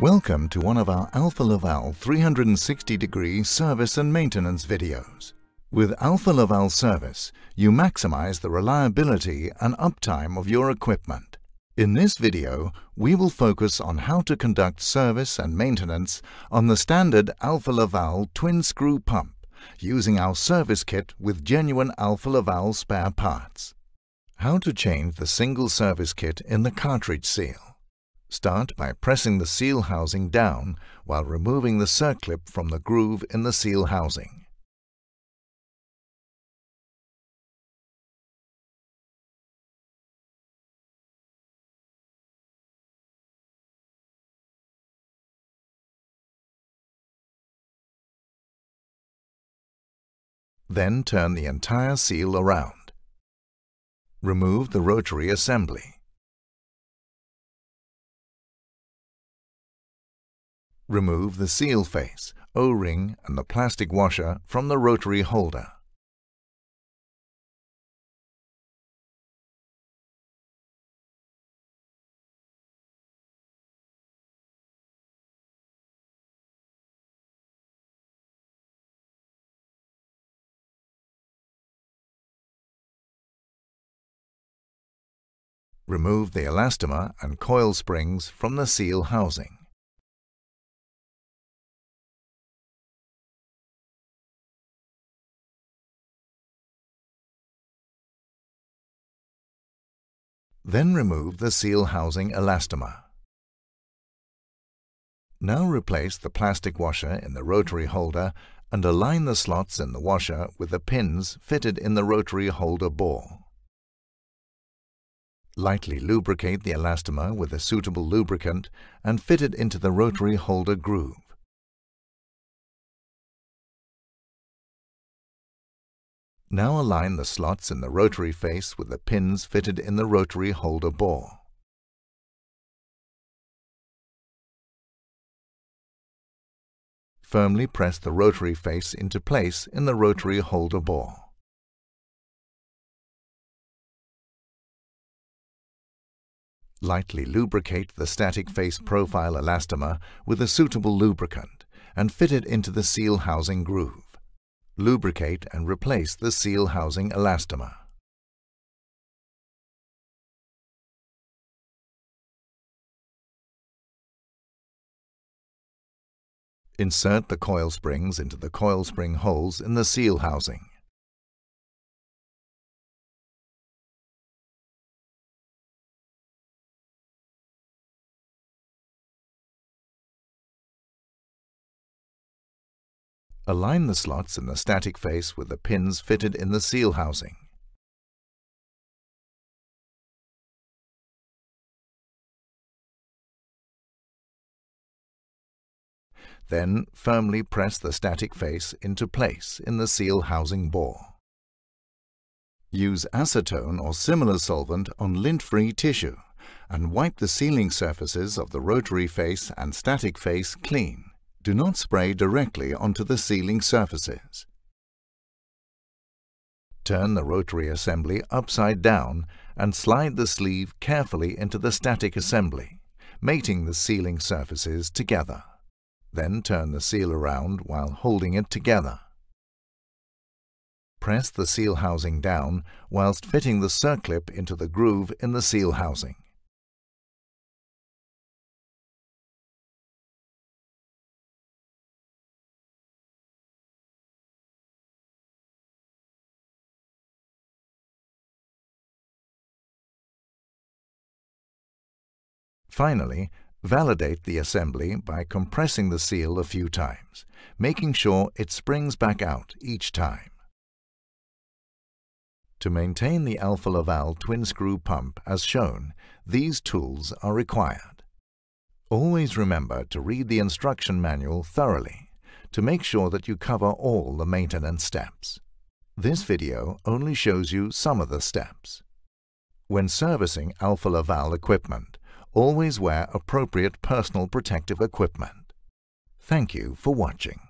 Welcome to one of our Alfa Laval 360-degree service and maintenance videos. With Alfa Laval Service, you maximize the reliability and uptime of your equipment. In this video, we will focus on how to conduct service and maintenance on the standard Alfa Laval Twin Screw pump using our service kit with genuine Alfa Laval spare parts. How to change the single service kit in the cartridge seal. Start by pressing the seal housing down while removing the circlip from the groove in the seal housing. Then turn the entire seal around. Remove the rotary assembly. Remove the seal face, O-ring and the plastic washer from the rotary holder. Remove the elastomer and coil springs from the seal housing. Then remove the seal housing elastomer. Now replace the plastic washer in the rotary holder and align the slots in the washer with the pins fitted in the rotary holder bore. Lightly lubricate the elastomer with a suitable lubricant and fit it into the rotary holder groove. Now align the slots in the rotary face with the pins fitted in the rotary holder bore. Firmly press the rotary face into place in the rotary holder bore. Lightly lubricate the static face profile elastomer with a suitable lubricant and fit it into the seal housing groove. Lubricate and replace the seal housing elastomer. Insert the coil springs into the coil spring holes in the seal housing. Align the slots in the static face with the pins fitted in the seal housing. Then firmly press the static face into place in the seal housing bore. Use acetone or similar solvent on lint-free tissue and wipe the sealing surfaces of the rotary face and static face clean. Do not spray directly onto the sealing surfaces. Turn the rotary assembly upside down and slide the sleeve carefully into the static assembly, mating the sealing surfaces together. Then turn the seal around while holding it together. Press the seal housing down whilst fitting the circlip into the groove in the seal housing. Finally, validate the assembly by compressing the seal a few times, making sure it springs back out each time. To maintain the Alfa Laval Twin Screw pump as shown, these tools are required. Always remember to read the instruction manual thoroughly to make sure that you cover all the maintenance steps. This video only shows you some of the steps. When servicing Alfa Laval equipment, always wear appropriate personal protective equipment. Thank you for watching.